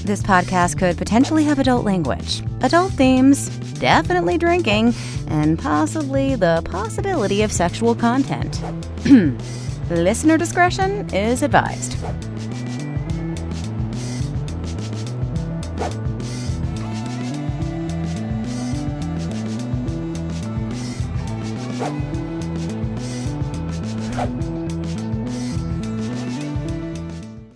This podcast could potentially have adult language, adult themes, definitely drinking, and possibly the possibility of sexual content. Listener discretion is advised.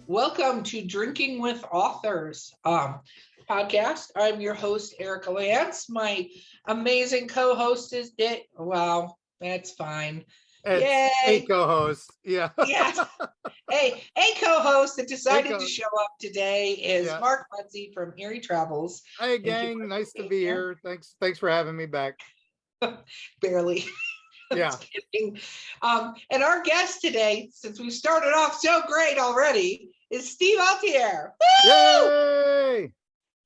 Welcome to Drinking with Authors podcast. I'm your host, Erica Lance. My amazing co-host is Dick. Wow, that's fine. It's Yay! a co-host. Yeah. Yes. Hey, co-host that decided to show up today is Mark Muncy from Erie Travels. Hey, gang. Nice to be here. Thanks for having me back. Barely. Yeah. Kidding. And our guest today, since we started off so great already, is Steve Altier. Woo! Yay!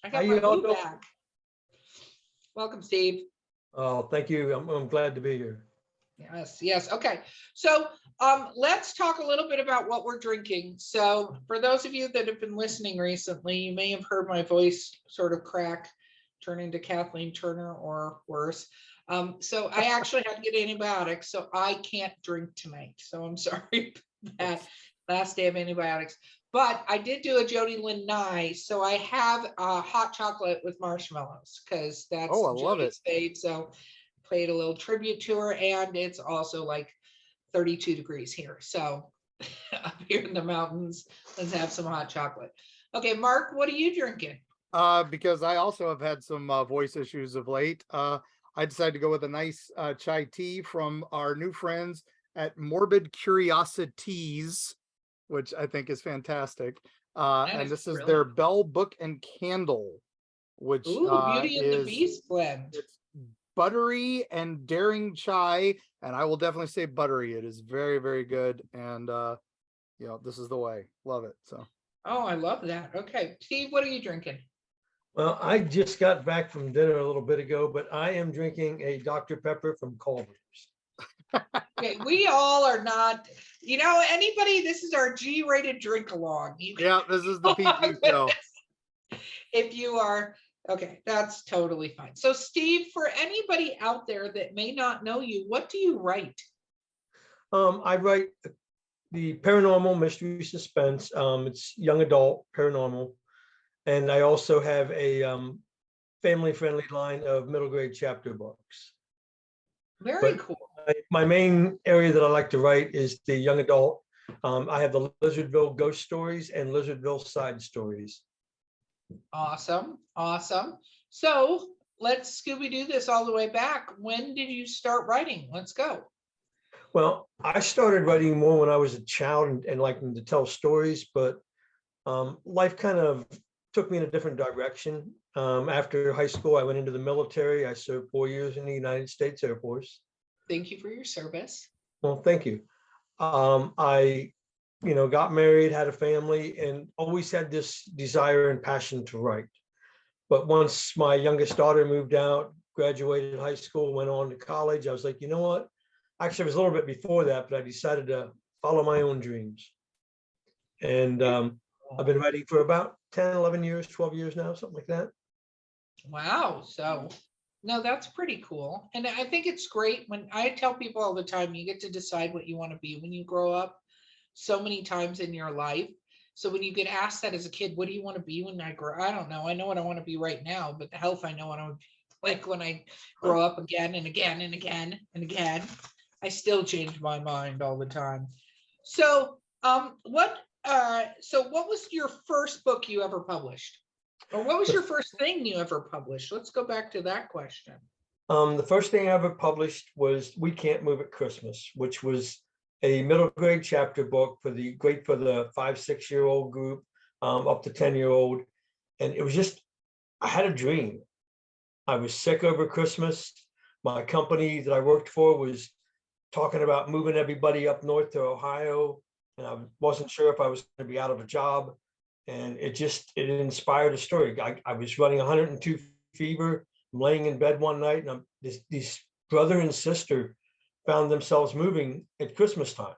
I got my boo back. Welcome, Steve. Oh, thank you. I'm glad to be here. Yes. Okay. So let's talk a little bit about what we're drinking. So for those of you that have been listening recently, you may have heard my voice sort of crack, turn into Kathleen Turner or worse. So I actually had to get antibiotics, so I can't drink tonight. So I'm sorry for that last day of antibiotics. But I did do a Jody Lynn Nye, so I have hot chocolate with marshmallows because that's Jody's fave. So played a little tribute to her, and it's also like 32 degrees here. So up here in the mountains, let's have some hot chocolate. Okay, Mark, what are you drinking? Because I also have had some voice issues of late. I decided to go with a nice chai tea from our new friends at Morbid Curiosities, which I think is fantastic. And this is their Bell Book and Candle, which Beauty and the Beast blend. It's buttery and daring chai, and I will definitely say buttery. It is very, very good, and this is the way. Love it. So. Oh, I love that. Okay, Steve, what are you drinking? Well, I just got back from dinner a little bit ago, but I am drinking a Dr. Pepper from Culver's. Okay, we all are not, anybody, this is our G-rated drink along. This is the PG show. If you are, okay, that's totally fine. So Steve, for anybody out there that may not know you, what do you write? I write the paranormal mystery suspense. It's young adult paranormal. And I also have a family-friendly line of middle grade chapter books. Very cool. My main area that I like to write is the young adult. I have the Lizardville ghost stories and Lizardville side stories. Awesome. So let's Scooby-Doo this all the way back. When did you start writing? Let's go. Well, I started writing more when I was a child and liking to tell stories, but life kind of took me in a different direction. After high school, I went into the military. I served 4 years in the United States Air Force. Thank you for your service. Well, thank you. I, got married, had a family, and always had this desire and passion to write. But once my youngest daughter moved out, graduated high school, went on to college, I was like, you know what? Actually, it was a little bit before that, but I decided to follow my own dreams. And I've been writing for about 10, 11 years, 12 years now, something like that. Wow. So, no, that's pretty cool. And I think it's great when I tell people all the time, you get to decide what you want to be when you grow up so many times in your life. So when you get asked that as a kid, what do you want to be when I grow? I don't know. I know what I want to be right now, but the health I know what I would be like when I grow up again and again and again and again. I still change my mind all the time. So, what was your first book you ever published? Or what was your first thing you ever published? Let's go back to that question. The first thing I ever published was We Can't Move at Christmas, which was a middle grade chapter book for the 5-6-year-old group up to 10-year-old. And it was just, I had a dream. I was sick over Christmas. My company that I worked for was talking about moving everybody up north to Ohio. And I wasn't sure if I was going to be out of a job. And it inspired a story. I was running 102 fever. I'm laying in bed one night, and this brother and sister found themselves moving at Christmas time.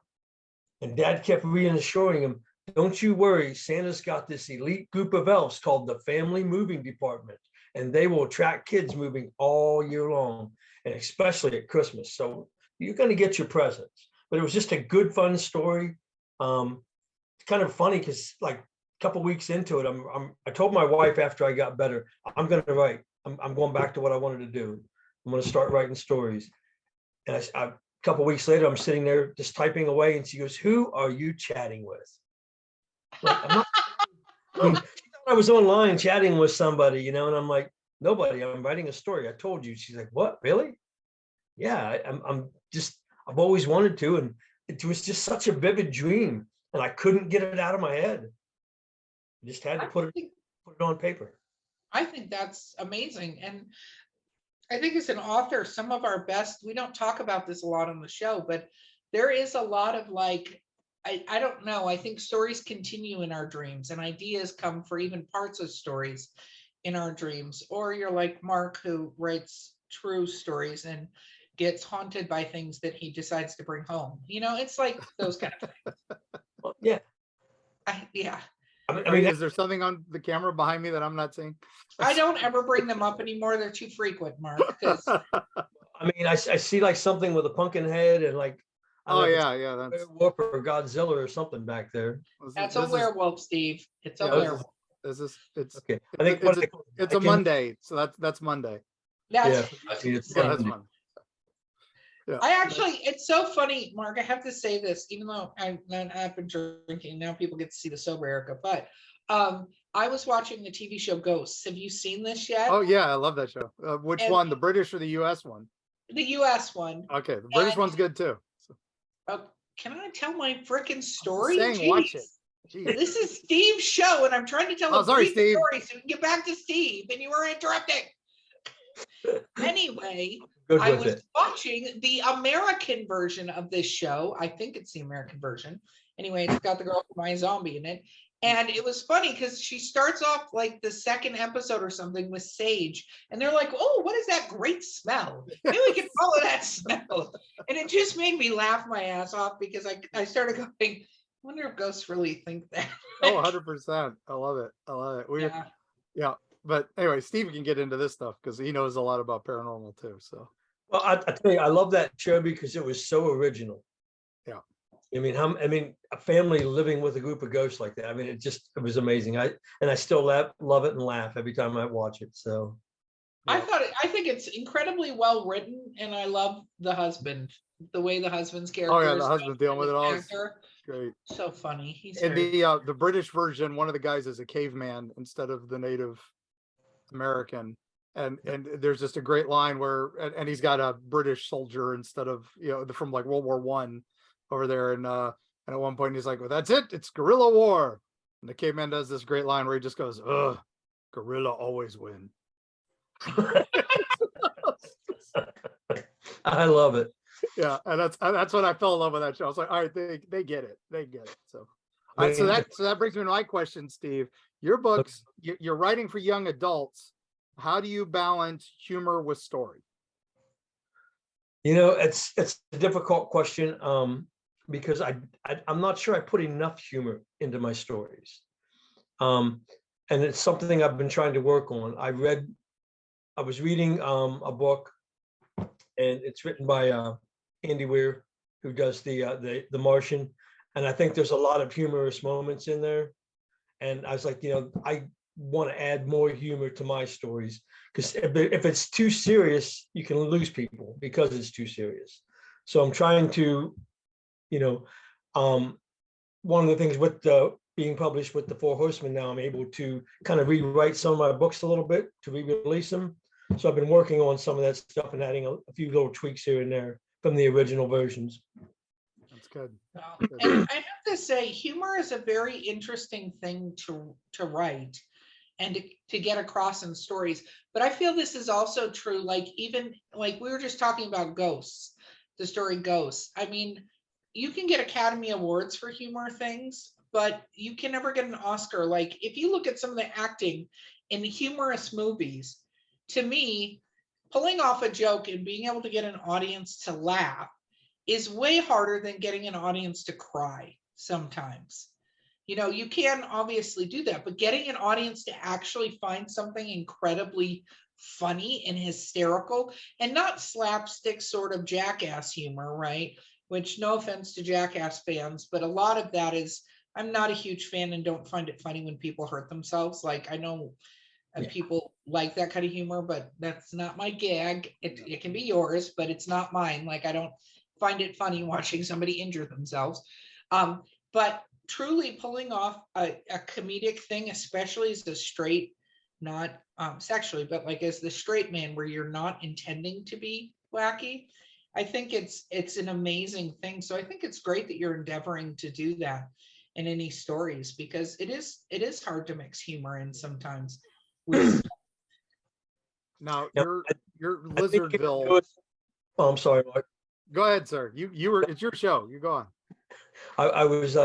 And Dad kept reassuring him, don't you worry, Santa's got this elite group of elves called the Family Moving Department, and they will attract kids moving all year long, and especially at Christmas. So you're going to get your presents. But it was just a good, fun story. It's kind of funny because like a couple weeks into it, I told my wife after I got better, I'm going to write. I'm going back to what I wanted to do. I'm going to start writing stories. And a couple weeks later, I'm sitting there just typing away, and she goes, "Who are you chatting with?" Like, I'm not, I mean, she thought I was online chatting with somebody, you know, and I'm like, nobody. I'm writing a story. I told you. She's like, "What? Really?" Yeah, I've always wanted to, and it was just such a vivid dream, and I couldn't get it out of my head. I just had to put it on paper. I think that's amazing. And I think as an author, some of our best, we don't talk about this a lot on the show, but there is a lot of like, I don't know, I think stories continue in our dreams and ideas come for even parts of stories in our dreams. Or you're like Mark, who writes true stories and gets haunted by things that he decides to bring home. You know, it's like those kind of things. Well, yeah. Yeah. I mean, is there something on the camera behind me that I'm not seeing? I don't ever bring them up anymore. They're too frequent, Mark. I mean, I see like something with a pumpkin head and like, Oh yeah, that's werewolf or Godzilla or something back there. That's a werewolf, Steve. It's a werewolf. It's okay. I think it's a Monday, so that's Monday. That's it's that's Monday. Yeah. I actually, it's so funny, Mark. I have to say this, even though I've been drinking, now people get to see the sober Erica. But I was watching the TV show Ghosts. Have you seen this yet? Oh yeah, I love that show. Which one? The British or the U.S. one? The U.S. one. Okay, the British one's good too. So. Can I tell my freaking story? Watch it. Jeez. This is Steve's show, and I'm trying to tell a brief story so we can get back to Steve, and you were interrupting. Anyway, I was watching the American version of this show. I think it's the American version. Anyway, it's got the girl from My Zombie in it. And it was funny because she starts off like the second episode or something with sage. And they're like, "Oh, what is that great smell? Maybe we can follow that smell." And it just made me laugh my ass off because I started going, I wonder if ghosts really think that. Oh, 100%. I love it. Yeah. But anyway, Steve can get into this stuff because he knows a lot about paranormal too. So, well, I tell you, I love that show because it was so original. Yeah, I mean, a family living with a group of ghosts like that. I mean, it was amazing. I still love it and laugh every time I watch it. So, yeah. I think it's incredibly well written, and I love the husband, the way the husband's character. Oh yeah, the husband dealing with it all. Great. So funny. He's in the British version, one of the guys is a caveman instead of the Native American, and there's just a great line where and he's got a British soldier instead of from like World War I over there, and at one point he's like, "Well, that's it, it's guerrilla war," and the caveman does this great line where he just goes, "Ugh, guerrilla always win." I love it. Yeah, and that's when I fell in love with that show. I was like, all right, they get it. So, all right, so that brings me to my question, Steve. Your books, you're writing for young adults. How do you balance humor with story? It's a difficult question because I'm not sure I put enough humor into my stories, and it's something I've been trying to work on. I was reading a book, and it's written by Andy Weir, who does the Martian, and I think there's a lot of humorous moments in there. And I was like, I want to add more humor to my stories because if it's too serious, you can lose people because it's too serious. So I'm trying to, one of the things with being published with the Four Horsemen now, I'm able to kind of rewrite some of my books a little bit to re-release them. So I've been working on some of that stuff and adding a few little tweaks here and there from the original versions. That's good. And I have to say, humor is a very interesting thing to write and to get across in stories. But I feel this is also true, like even like we were just talking about Ghosts, the story Ghosts. I mean, you can get Academy Awards for humor things, but you can never get an Oscar. Like if you look at some of the acting in humorous movies, to me, pulling off a joke and being able to get an audience to laugh is way harder than getting an audience to cry sometimes. You know, you can obviously do that, but getting an audience to actually find something incredibly funny and hysterical and not slapstick sort of jackass humor, right? Which, no offense to jackass fans, but a lot of that is, I'm not a huge fan and don't find it funny when people hurt themselves. Like, I know people like that kind of humor, but that's not my gag. It can be yours, but it's not mine. Like, I don't find it funny watching somebody injure themselves. But truly pulling off a comedic thing, especially as a straight, not sexually, but like as the straight man where you're not intending to be wacky, I think it's an amazing thing. So I think it's great that you're endeavoring to do that in any stories, because it is hard to mix humor in sometimes with Now, Yep. your I think you Lizardville. do it- Oh, I'm sorry, Mark. Go ahead, sir. You were, it's your show. You go on. I was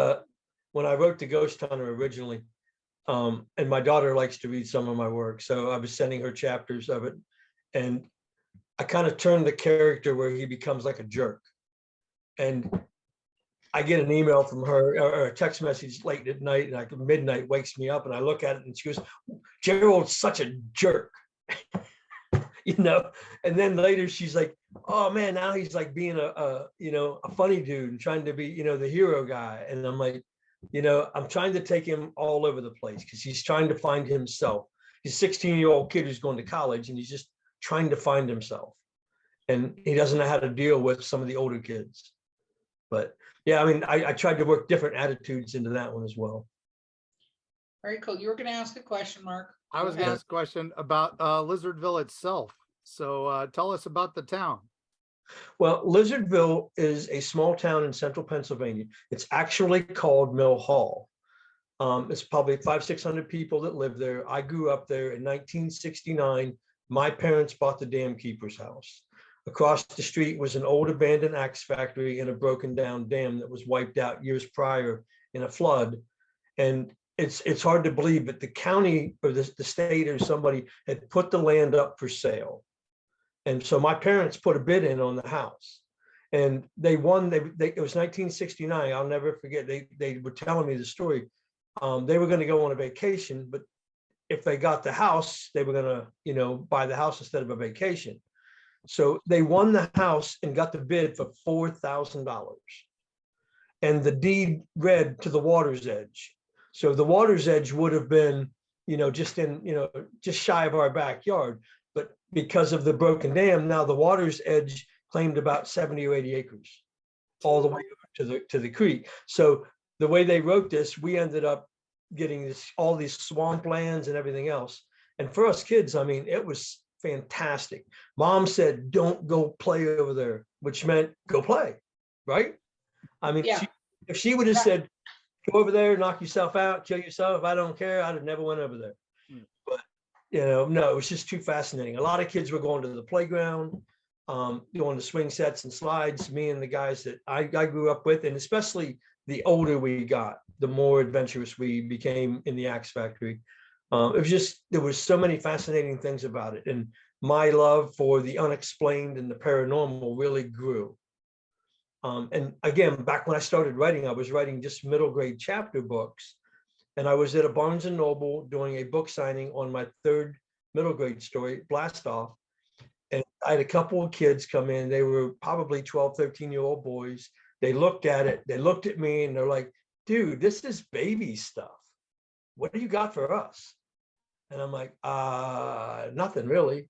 when I wrote The Ghost Hunter originally, and my daughter likes to read some of my work, so I was sending her chapters of it, and I kind of turned the character where he becomes like a jerk. And I get an email from her or a text message late at night, and like midnight wakes me up, and I look at it and she goes, "Gerald's such a jerk." You know, and then later she's like, "Oh man, now he's like being a funny dude and trying to be, the hero guy." And I'm like, I'm trying to take him all over the place because he's trying to find himself. He's a 16-year-old kid who's going to college and he's just trying to find himself. And he doesn't know how to deal with some of the older kids. But yeah, I mean, I tried to work different attitudes into that one as well. Very cool. You were going to ask a question, Mark. I was going to ask a question about Lizardville itself. So tell us about the town. Well, Lizardville is a small town in central Pennsylvania. It's actually called Mill Hall. It's probably 500-600 people that live there. I grew up there in 1969. My parents bought the dam keeper's house. Across the street was an old abandoned axe factory and a broken down dam that was wiped out years prior in a flood. And it's hard to believe, but the county or the state or somebody had put the land up for sale. And so my parents put a bid in on the house and they won. It was 1969. I'll never forget. They were telling me the story. They were going to go on a vacation, but if they got the house, they were going to, buy the house instead of a vacation. So they won the house and got the bid for $4,000. And the deed read to the water's edge. So the water's edge would have been, just shy of our backyard. But because of the broken dam, now the water's edge claimed about 70 or 80 acres, all the way to the creek. So the way they wrote this, we ended up getting all these swamp lands and everything else. And for us kids, I mean, it was fantastic. Mom said, "Don't go play over there," which meant go play, right? I mean, Yeah. if she would have said, "Go over there, knock yourself out, kill yourself," I don't care. I'd have never went over there. But no, it was just too fascinating. A lot of kids were going to the playground, going to swing sets and slides. Me and the guys that I grew up with, and especially the older we got, the more adventurous we became in the axe factory. It was just, there was so many fascinating things about it. And my love for the unexplained and the paranormal really grew. And again, back when I started writing, I was writing just middle grade chapter books. And I was at a Barnes and Noble doing a book signing on my third middle grade story, Blast Off. And I had a couple of kids come in. They were probably 12, 13-year-old boys. They looked at it. They looked at me and they're like, "Dude, this is baby stuff. What do you got for us?" And I'm like, nothing really,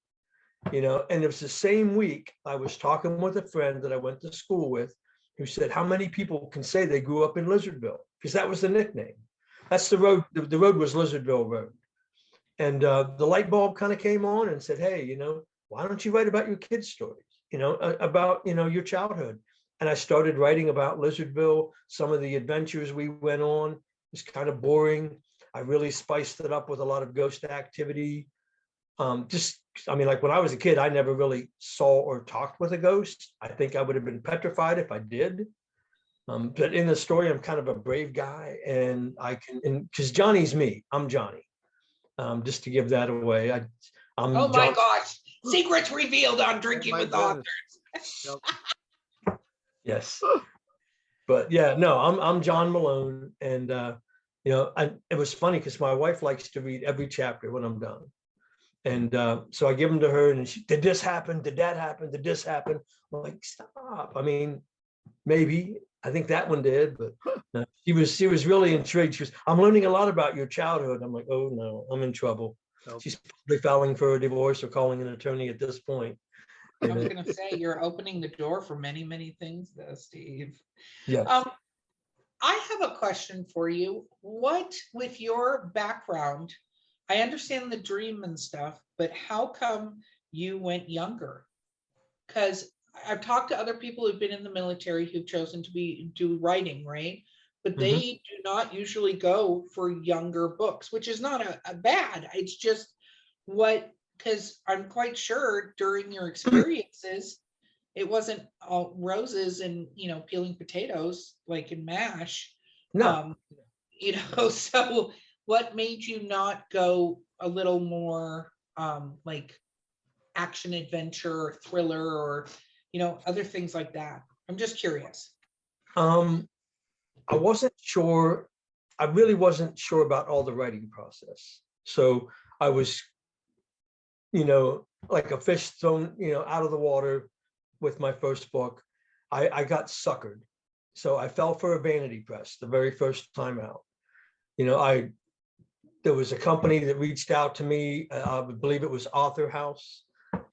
and it was the same week I was talking with a friend that I went to school with who said, "How many people can say they grew up in Lizardville?" Because that was the nickname. That's the road. The road was Lizardville Road. And the light bulb kind of came on and said, "Hey, why don't you write about your kids' stories, about, your childhood?" And I started writing about Lizardville, some of the adventures we went on. It was kind of boring. I really spiced it up with a lot of ghost activity. Like when I was a kid, I never really saw or talked with a ghost. I think I would have been petrified if I did. But in the story, I'm kind of a brave guy, and because Johnny's me, I'm Johnny. Just to give that away, I'm oh my gosh, secrets revealed on Drinking with Authors. Yes. But yeah, no, I'm John Malone, and it was funny because my wife likes to read every chapter when I'm done. And so I give them to her, and she, did this happen? Did that happen? Did this happen? I'm like, stop. I mean, maybe. I think that one did, but no, she was really intrigued. She was, I'm learning a lot about your childhood. I'm like, oh no, I'm in trouble. Nope. She's probably filing for a divorce or calling an attorney at this point. I was going to say, you're opening the door for many, many things, though, Steve. Yes. I have a question for you. What, with your background, I understand the dream and stuff, but how come you went younger? Because I've talked to other people who've been in the military who've chosen to do writing, right? But they do not usually go for younger books, which is not a bad. It's just because I'm quite sure during your experiences, it wasn't all roses and, peeling potatoes like in MASH. No. So what made you not go a little more like action adventure or thriller or other things like that? I'm just curious. I wasn't sure. I really wasn't sure about all the writing process. So I was, like a fish thrown, out of the water with my first book. I got suckered. So I fell for a vanity press the very first time out. There was a company that reached out to me. I believe it was Author House.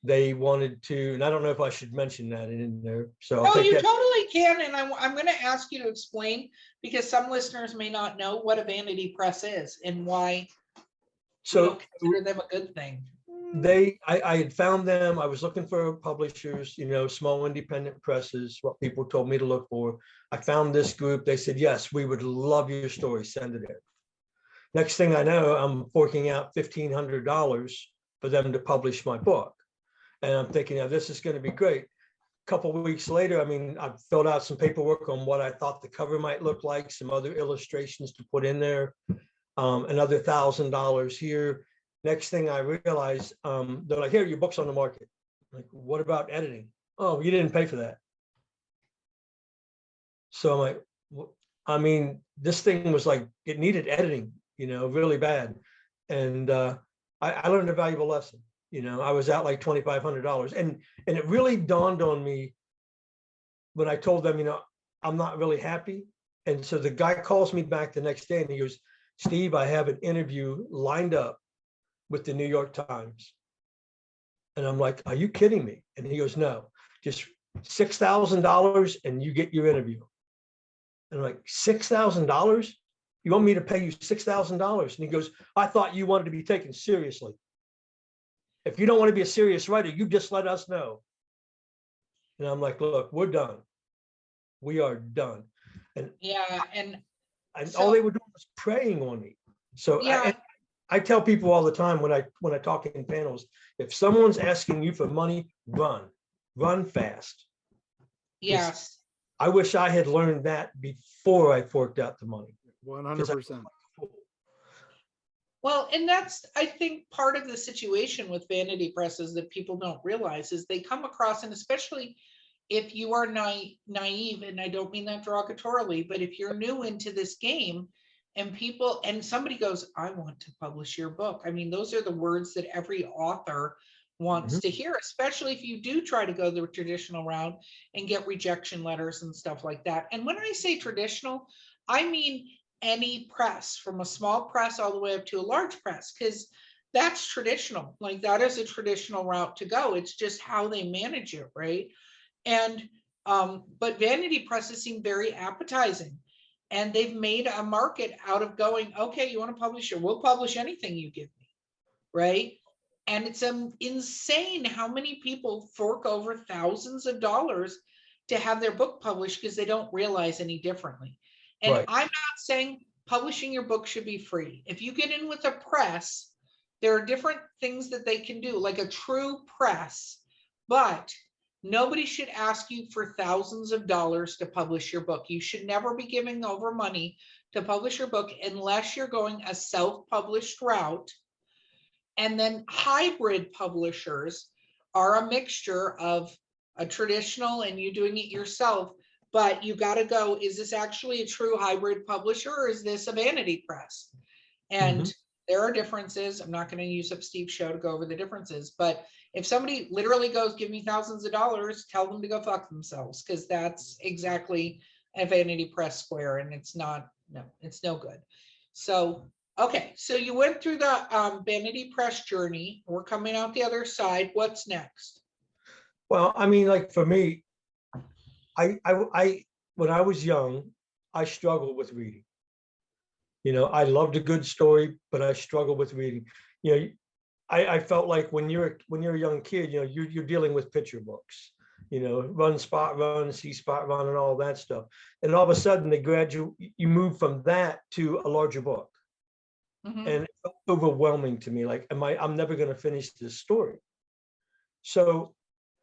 They wanted to, and I don't know if I should mention that in there. So no, you totally can. And I'm going to ask you to explain, because some listeners may not know what a vanity press is and why you don't consider them a good thing. I had found them. I was looking for publishers, small independent presses, what people told me to look for. I found this group. They said, yes, we would love your story. Send it in. Next thing I know, I'm forking out $1,500 for them to publish my book. And I'm thinking, now this is going to be great. A couple of weeks later, I filled out some paperwork on what I thought the cover might look like, some other illustrations to put in there, another $1,000 here. Next thing I realized, they're like, here, your book's on the market. I'm like, what about editing? Oh, you didn't pay for that. So I'm like, this thing was like, it needed editing, really bad. And I learned a valuable lesson. I was out like $2,500. And it really dawned on me when I told them, I'm not really happy. And so the guy calls me back the next day and he goes, Steve, I have an interview lined up with the New York Times. And I'm like, are you kidding me? And he goes, no, just $6,000 and you get your interview. And I'm like, $6,000? You want me to pay you $6,000? And he goes, I thought you wanted to be taken seriously. If you don't want to be a serious writer, you just let us know. And I'm like, look, we're done. We are done. And so, all they were doing was preying on me. So I tell people all the time when I talk in panels, if someone's asking you for money, run fast. Yes. I wish I had learned that before I forked out the money. 100%. Well, and that's, I think, part of the situation with vanity presses that people don't realize is they come across, and especially if you are naive, and I don't mean that derogatorily, but if you're new into this game and somebody goes, I want to publish your book. Those are the words that every author wants to hear, especially if you do try to go the traditional route and get rejection letters and stuff like that. And when I say traditional, I mean any press, from a small press all the way up to a large press, because that's traditional. Like, that is a traditional route to go. It's just how they manage it, right? And but vanity presses seem very appetizing, and they've made a market out of going, okay, you want to publish it, we'll publish anything you give me, right? And it's insane how many people fork over thousands of dollars to have their book published because they don't realize any differently. And right. I'm not saying publishing your book should be free. If you get in with a press, there are different things that they can do, like a true press, but nobody should ask you for thousands of dollars to publish your book. You should never be giving over money to publish your book unless you're going a self-published route. And then hybrid publishers are a mixture of a traditional and you doing it yourself, but you got to go, is this actually a true hybrid publisher, or is this a vanity press? And there are differences. I'm not going to use up Steve's show to go over the differences, but if somebody literally goes, give me thousands of dollars, tell them to go fuck themselves, because that's exactly a vanity press square, and it's not, no, it's no good. So, okay, so you went through the vanity press journey. We're coming out the other side. What's next? Well, I mean, like for me, I when I was young, I struggled with reading. You know, I loved a good story, but I struggled with reading. You know, I felt like when you're a young kid, you know, you're dealing with picture books, you know, run, spot, run, see, spot, run, and all that stuff. And all of a sudden, you move from that to a larger book, and it felt overwhelming to me. Like, I'm never going to finish this story. So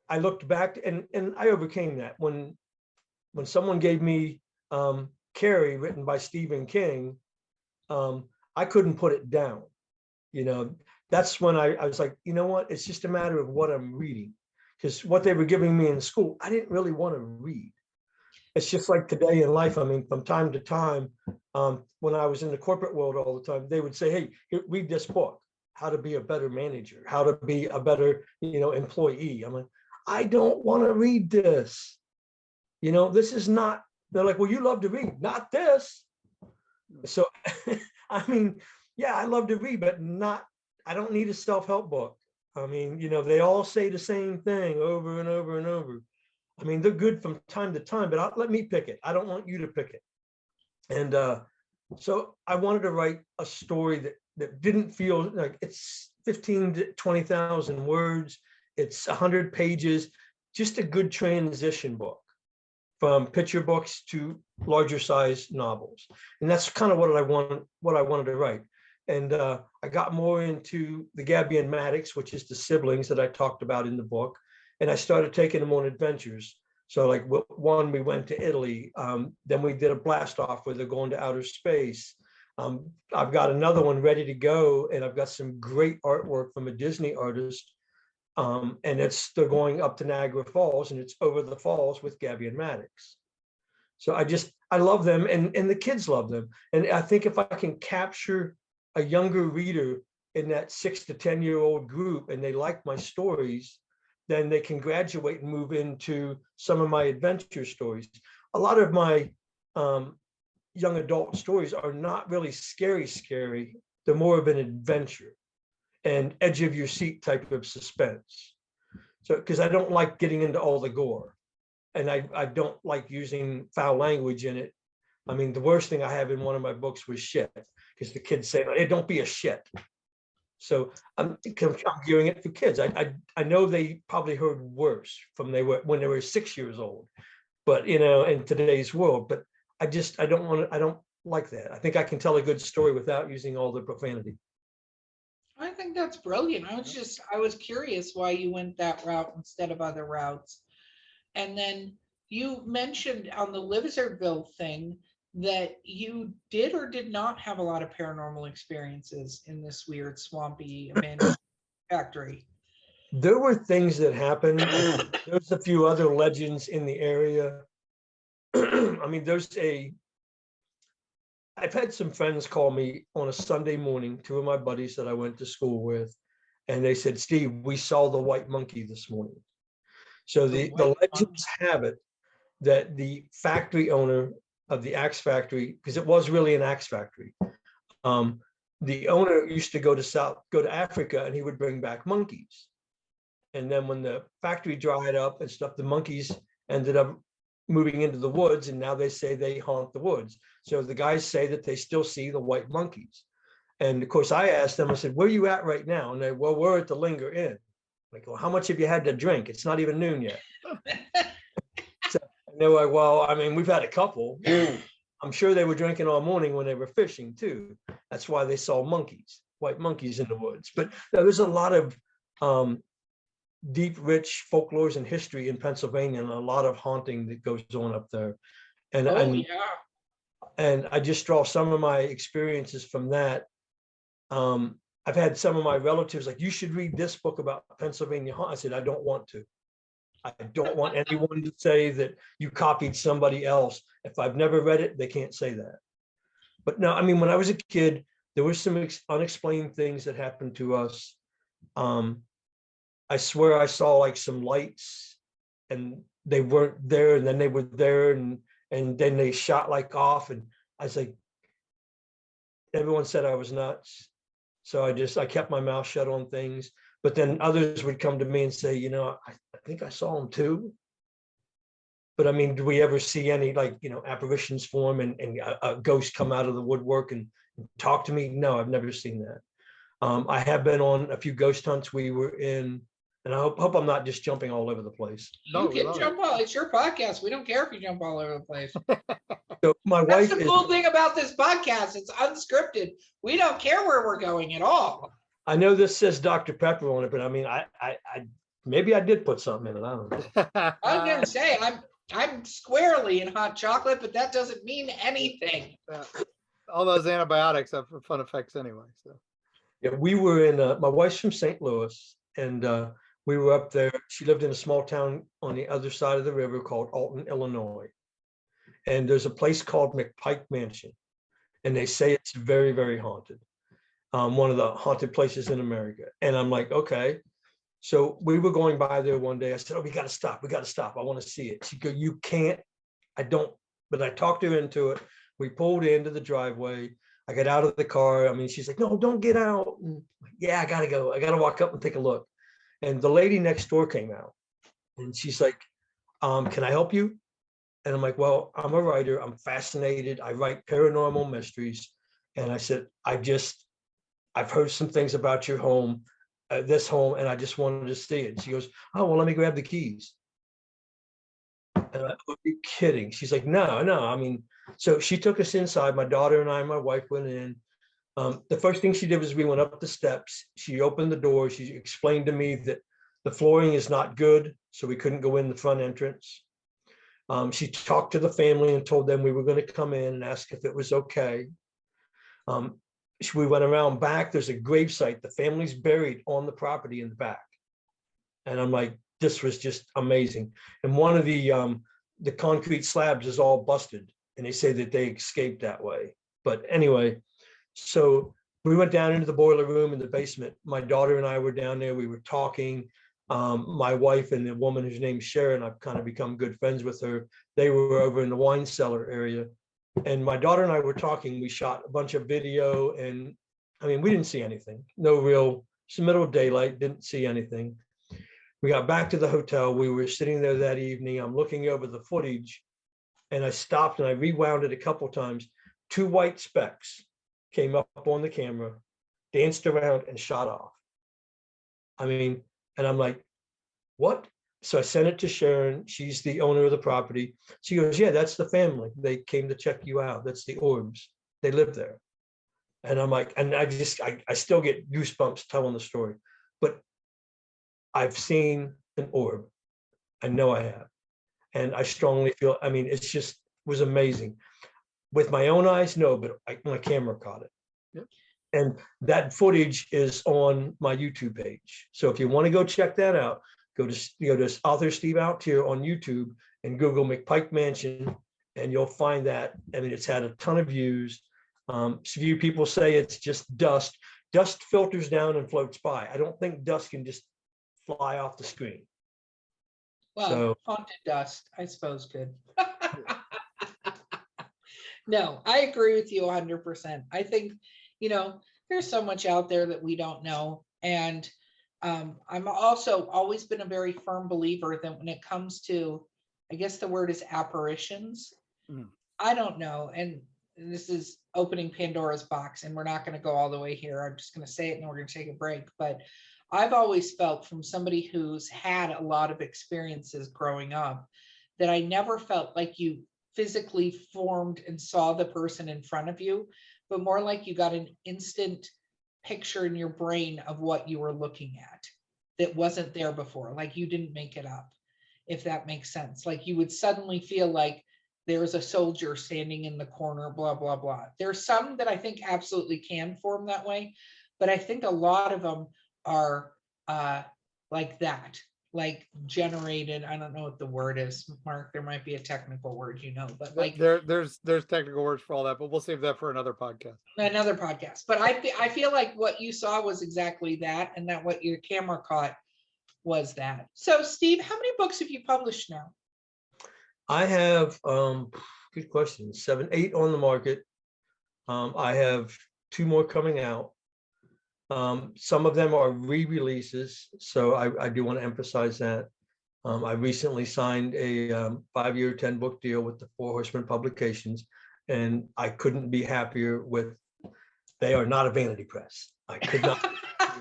I looked back, and I overcame that when someone gave me Carrie, written by Stephen King. I couldn't put it down. You know, that's when I was like, you know what? It's just a matter of what I'm reading, because what they were giving me in school, I didn't really want to read. It's just like today in life. I mean, from time to time, when I was in the corporate world all the time, they would say, hey, here, read this book, How to Be a Better Manager, How to Be a Better, you know, employee. I'm like, I don't want to read this. You know, this is not, they're like, well, you love to read, not this. So, I mean, yeah, I love to read, but I don't need a self-help book. I mean, you know, they all say the same thing over and over and over. I mean, they're good from time to time, but let me pick it. I don't want you to pick it. And so I wanted to write a story that didn't feel like it's 15 to 20,000 words. It's 100 pages, just a good transition book from picture books to larger size novels. And that's kind of what I wanted to write. And I got more into the Gabby and Maddox, which is the siblings that I talked about in the book. And I started taking them on adventures. So like one, we went to Italy. Then we did a blast off where they're going to outer space. I've got another one ready to go. And I've got some great artwork from a Disney artist. And they're going up to Niagara Falls, and it's Over the Falls with Gabby and Maddox. So I love them, and the kids love them. And I think if I can capture a younger reader in that 6 to 10-year-old group, and they like my stories, then they can graduate and move into some of my adventure stories. A lot of my young adult stories are not really scary. They're more of an adventure and edge of your seat type of suspense. So, because I don't like getting into all the gore, and I don't like using foul language in it. I mean, the worst thing I have in one of my books was shit, because the kids say, hey, don't be a shit. So I'm gearing it for kids. I know they probably heard worse when they were 6 years old, but you know, in today's world, but I don't like that. I think I can tell a good story without using all the profanity. I think that's brilliant. I was curious why you went that route instead of other routes. And then you mentioned on the Lizardville thing that you did or did not have a lot of paranormal experiences in this weird swampy abandoned factory. There were things that happened. There's a few other legends in the area. I mean, I've had some friends call me on a Sunday morning, two of my buddies that I went to school with, and they said, Steve, we saw the white monkey this morning. So the legends have it that the factory owner of the axe factory, because it was really an axe factory, the owner used to go to Africa, and he would bring back monkeys. And then when the factory dried up and stuff, the monkeys ended up moving into the woods, and now they say they haunt the woods. So the guys say that they still see the white monkeys. And of course, I asked them, I said, where are you at right now? And they, well, we're at the Linger Inn. Like, well, how much have you had to drink? It's not even noon yet. So, and they were like, well, I mean, we've had a couple. I'm sure they were drinking all morning when they were fishing too. That's why they saw white monkeys in the woods. But there's a lot of deep, rich folklores and history in Pennsylvania, and a lot of haunting that goes on up there. And and I just draw some of my experiences from that. I've had some of my relatives like, you should read this book about Pennsylvania haunt. I said, I don't want to. I don't want anyone to say that you copied somebody else. If I've never read it, they can't say that. But no, I mean, when I was a kid, there were some unexplained things that happened to us. I swear I saw like some lights and they weren't there, and then they were there, and then they shot like off, and I was like, everyone said I was nuts. So I kept my mouth shut on things. But then others would come to me and say, you know, I think I saw them too. But I mean, do we ever see any like, you know, apparitions form and a ghost come out of the woodwork and talk to me? No, I've never seen that. I have been on a few ghost hunts. We were in, and I hope I'm not just jumping all over the place. You can jump all. It's your podcast. We don't care if you jump all over the place. So my That's wife the cool thing about this podcast. It's unscripted. We don't care where we're going at all. I know this says Dr. Pepper on it, but I mean, I maybe I did put something in it. I don't know. I was gonna say I'm squarely in hot chocolate, but that doesn't mean anything. All those antibiotics have fun effects anyway. So Yeah, we were in. My wife's from St. Louis, and we were up there. She lived in a small town on the other side of the river called Alton, Illinois. And there's a place called McPike Mansion, and they say it's very, very haunted. One of the haunted places in America. And I'm like, okay. So we were going by there one day. I said, oh, we got to stop. We got to stop. I want to see it. She goes, you can't. I don't. But I talked her into it. We pulled into the driveway. I got out of the car. I mean, she's like, no, don't get out. And, yeah, I got to go. I got to walk up and take a look. And the lady next door came out. And she's like, can I help you? And I'm like, well, I'm a writer. I'm fascinated. I write paranormal mysteries. And I said, I've heard some things about your home, this home, and I just wanted to see it. And she goes, oh, well, let me grab the keys. And I would be kidding. She's like, no. I mean, so she took us inside. My daughter and I, my wife went in. The first thing she did was we went up the steps. She opened the door. She explained to me that the flooring is not good, so we couldn't go in the front entrance. She talked to the family and told them we were going to come in and ask if it was okay. We went around back. There's a gravesite. The family's buried on the property in the back. And I'm like, this was just amazing. And one of the concrete slabs is all busted. And they say that they escaped that way. But anyway, so we went down into the boiler room in the basement. My daughter and I were down there. We were talking. My wife and the woman whose name's Sharon, I've kind of become good friends with her. They were over in the wine cellar area. And my daughter and I were talking. We shot a bunch of video, and I mean, we didn't see anything. No real, it's the middle of daylight, didn't see anything. We got back to the hotel. We were sitting there that evening. I'm looking over the footage, and I stopped and I rewound it a couple times. 2 white specks came up on the camera, danced around, and shot off. I mean, and I'm like, what? So I sent it to Sharon. She's the owner of the property. She goes, yeah, that's the family. They came to check you out. That's the Orbs. They live there. And I'm like, and I still get goosebumps telling the story. But I've seen an orb. I know I have. And I strongly feel, I mean, it's just was amazing. With my own eyes, no, but my camera caught it. Yep. And that footage is on my YouTube page. So if you want to go check that out, go to author Steve Altier on YouTube and Google McPike Mansion, and you'll find that. I mean, it's had a ton of views. Few people say it's just dust. Dust filters down and floats by. I don't think dust can just fly off the screen. Well, so, haunted dust, I suppose, could. No, I agree with you 100%. I think, there's so much out there that we don't know. And I'm also always been a very firm believer that when it comes to, I guess the word is apparitions, I don't know. And this is opening Pandora's box, and we're not going to go all the way here. I'm just going to say it and we're going to take a break. But I've always felt from somebody who's had a lot of experiences growing up that I never felt like you physically formed and saw the person in front of you, but more like you got an instant picture in your brain of what you were looking at that wasn't there before. Like you didn't make it up, if that makes sense. Like you would suddenly feel like there's a soldier standing in the corner, blah, blah, blah. There's some that I think absolutely can form that way, but I think a lot of them are like that. like generated. I don't know what the word is, Mark. There might be a technical word, but like there's technical words for all that, but we'll save that for another podcast. Another podcast. But I feel like what you saw was exactly that, and that what your camera caught was that. So Steve, how many books have you published now? I have good question, 7, 8 on the market. I have 2 more coming out. Some of them are re-releases, so I do want to emphasize that. I recently signed a 5-year, 10-book deal with the Four Horsemen Publications, and I couldn't be happier with. They are not a vanity press. I could not.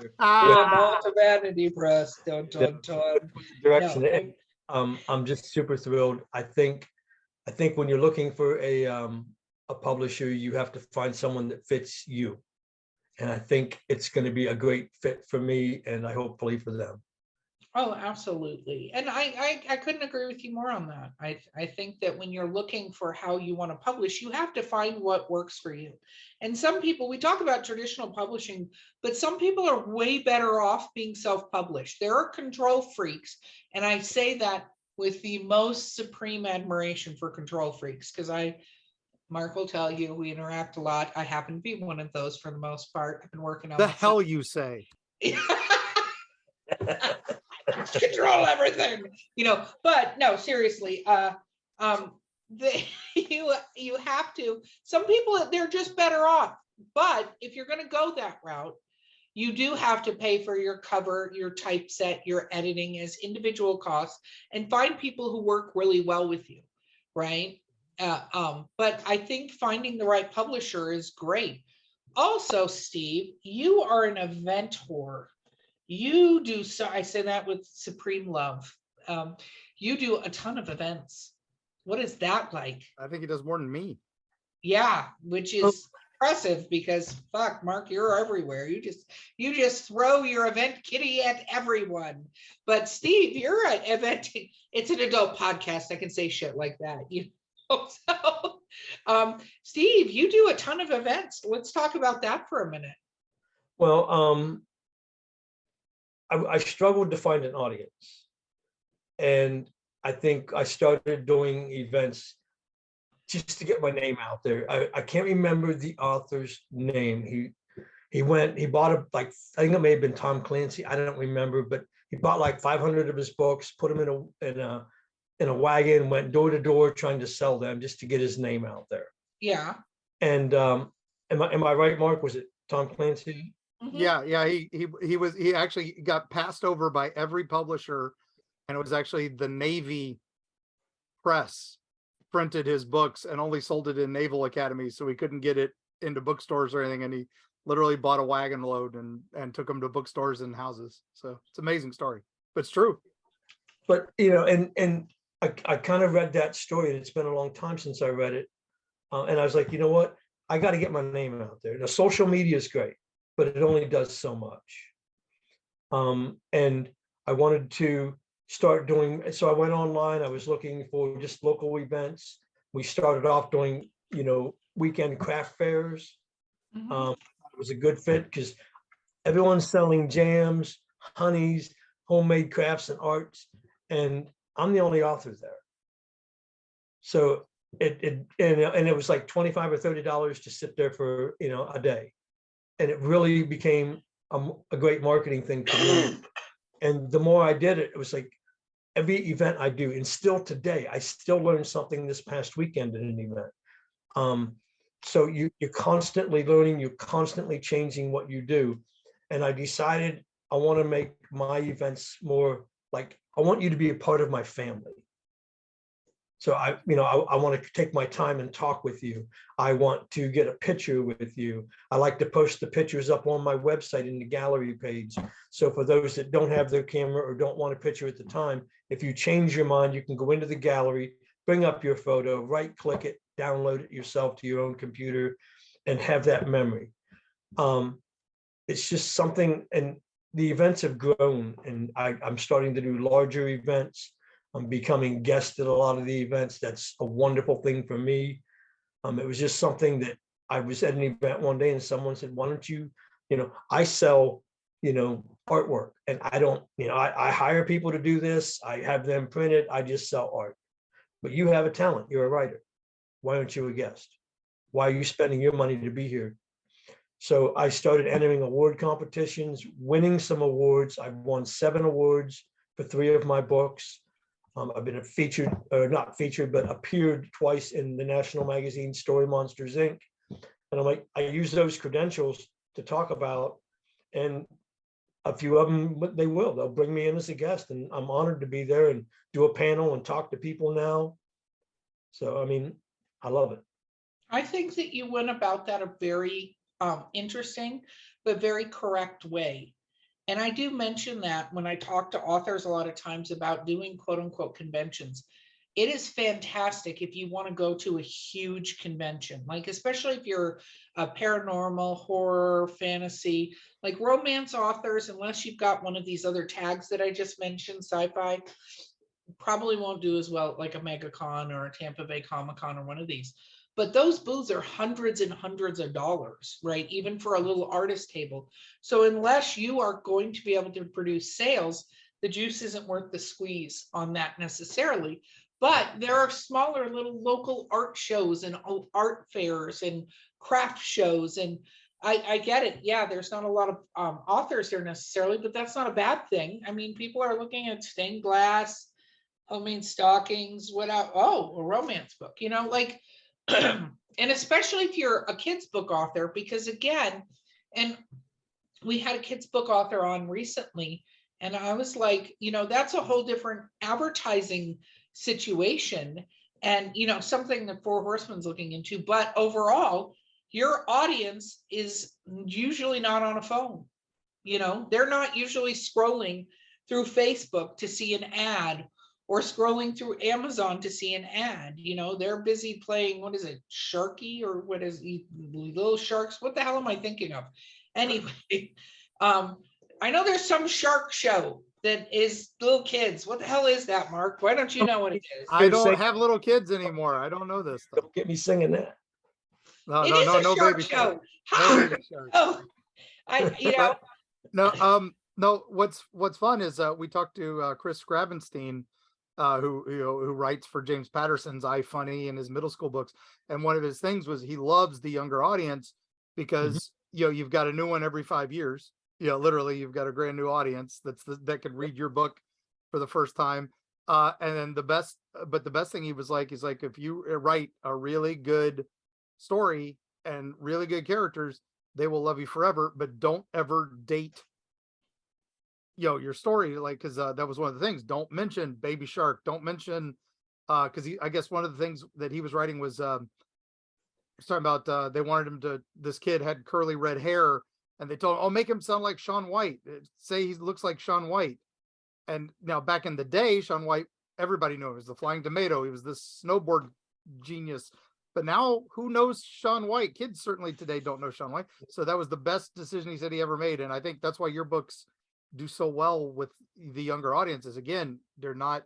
We're not a vanity press. Dun, dun, dun. Direction. No, I'm just super thrilled. I think when you're looking for a publisher, you have to find someone that fits you. And I think it's going to be a great fit for me, and I hopefully for them. Oh, absolutely. And I couldn't agree with you more on that. I think that when you're looking for how you want to publish, you have to find what works for you. And some people, we talk about traditional publishing, but some people are way better off being self-published. There are control freaks. And I say that with the most supreme admiration for control freaks, because Mark will tell you, we interact a lot. I happen to be one of those for the most part. I've been working on the hell you say. Control everything, but no, seriously, you have to. Some people, they're just better off, but if you're going to go that route, you do have to pay for your cover, your typeset, your editing as individual costs, and find people who work really well with you, right? But I think finding the right publisher is great. Also, Steve, you are an event whore. You do, so I say that with supreme love. You do a ton of events. What is that like? I think he does more than me. Yeah, which is impressive because fuck, Mark, you're everywhere. You just throw your event kitty at everyone. But Steve, you're an event. It's an adult podcast. I can say shit like that. So, Steve, you do a ton of events. Let's talk about that for a minute. Well, I struggled to find an audience, and I think I started doing events just to get my name out there. I can't remember the author's name. He bought I think it may have been Tom Clancy. I don't remember, but he bought like 500 of his books, put them in a wagon, went door to door trying to sell them just to get his name out there. Yeah. And am I right, Mark? Was it Tom Clancy? Mm-hmm. Yeah. He actually got passed over by every publisher, and it was actually the Navy press printed his books and only sold it in Naval Academy, so he couldn't get it into bookstores or anything. And he literally bought a wagon load and took them to bookstores and houses. So it's an amazing story, but it's true. But and I kind of read that story, and it's been a long time since I read it, and I was like, you know what? I got to get my name out there. Now, social media is great, but it only does so much. And I wanted to start doing, so I went online. I was looking for just local events. We started off doing, weekend craft fairs. Mm-hmm. It was a good fit because everyone's selling jams, honeys, homemade crafts and arts, and I'm the only author there. So it was like $25 or $30 to sit there for a day, and it really became a great marketing thing for me. And the more I did it, it was like every event I do, and still today, I still learned something this past weekend at an event. So you're constantly learning, you're constantly changing what you do. And I decided I want to make my events more like, I want you to be a part of my family. So I want to take my time and talk with you. I want to get a picture with you. I like to post the pictures up on my website in the gallery page. So for those that don't have their camera or don't want a picture at the time, if you change your mind, you can go into the gallery, bring up your photo, right click it, download it yourself to your own computer, and have that memory. It's just something, and the events have grown, and I'm starting to do larger events. I'm becoming guest at a lot of the events. That's a wonderful thing for me. It was just something that I was at an event one day and someone said, why don't you, I sell, artwork. And I don't, I hire people to do this. I have them printed. I just sell art. But you have a talent. You're a writer. Why aren't you a guest? Why are you spending your money to be here? So I started entering award competitions, winning some awards. I've won 7 awards for 3 of my books. I've been featured, or not featured, but appeared twice in the national magazine Story Monsters Inc. And I'm like, I use those credentials to talk about, and a few of them, they'll bring me in as a guest, and I'm honored to be there and do a panel and talk to people now. So, I mean, I love it. I think that you went about that a very interesting, but very correct way. And I do mention that when I talk to authors a lot of times about doing quote unquote conventions. It is fantastic if you want to go to a huge convention, like especially if you're a paranormal, horror, fantasy, like romance authors, unless you've got one of these other tags that I just mentioned, sci-fi, probably won't do as well like a MegaCon or a Tampa Bay Comic-Con or one of these. But those booths are hundreds and hundreds of dollars, right? Even for a little artist table. So unless you are going to be able to produce sales, the juice isn't worth the squeeze on that necessarily. But there are smaller little local art shows and art fairs and craft shows. And I get it. Yeah, there's not a lot of authors there necessarily, but that's not a bad thing. I mean, people are looking at stained glass, homemade stockings, a romance book, like, and especially if you're a kid's book author, because again, and we had a kid's book author on recently, and I was like, that's a whole different advertising situation, and something that Four Horsemen's looking into. But overall, your audience is usually not on a phone. They're not usually scrolling through Facebook to see an ad or scrolling through Amazon to see an ad. They're busy playing, what is it, Sharky, or what is Little Sharks? What the hell am I thinking of? Anyway, I know there's some shark show that is little kids. What the hell is that, Mark? Why don't you know what it is? I don't have little kids anymore. I don't know this stuff. Don't get me singing that. No, It no, is no, a no shark baby show. shark. How? No baby shark. Oh, No, what's fun is we talked to Chris Grabenstein, who writes for James Patterson's iFunny and his middle school books, and one of his things was he loves the younger audience because you've got a new one every 5 years. Literally, you've got a brand new audience that could read your book for the first time. And then the best thing he was like, is like, if you write a really good story and really good characters, they will love you forever. But don't ever date your story, like, because that was one of the things. Don't mention baby shark. Don't mention because I guess one of the things that he was writing was talking about they wanted him to, this kid had curly red hair, and they told him, make him sound like Shaun White, say he looks like Shaun White. And now back in the day, Shaun White, everybody knew him as the Flying Tomato. He was this snowboard genius. But now, who knows Shaun White? Kids certainly today don't know Shaun White. So that was the best decision he said he ever made. And I think that's why your books do so well with the younger audiences. Again, they're not,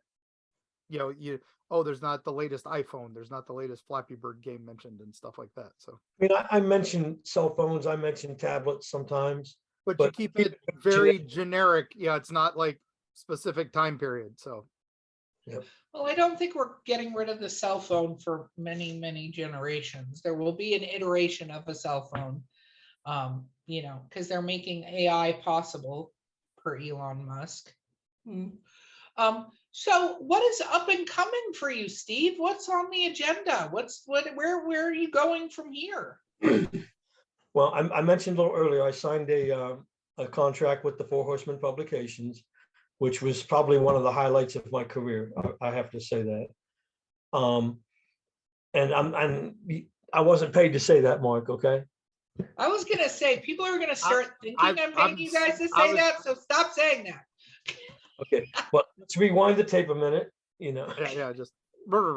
there's not the latest iPhone. There's not the latest Flappy Bird game mentioned and stuff like that. So, I mean, I mention cell phones, I mention tablets sometimes. But you keep it very generic. Yeah, it's not like specific time period. So, yep. Well, I don't think we're getting rid of the cell phone for many, many generations. There will be an iteration of a cell phone, because they're making AI possible, per Elon Musk. So what is up and coming for you, Steve? What's on the agenda? Where are you going from here? Well, I mentioned a little earlier, I signed a contract with the Four Horsemen Publications, which was probably one of the highlights of my career. I have to say that. And I wasn't paid to say that, Mark. Okay. I was gonna say people are gonna start thinking I'm paying you guys to say that, so stop saying that. Okay. Well, let's rewind the tape a minute. Yeah, just. Mark,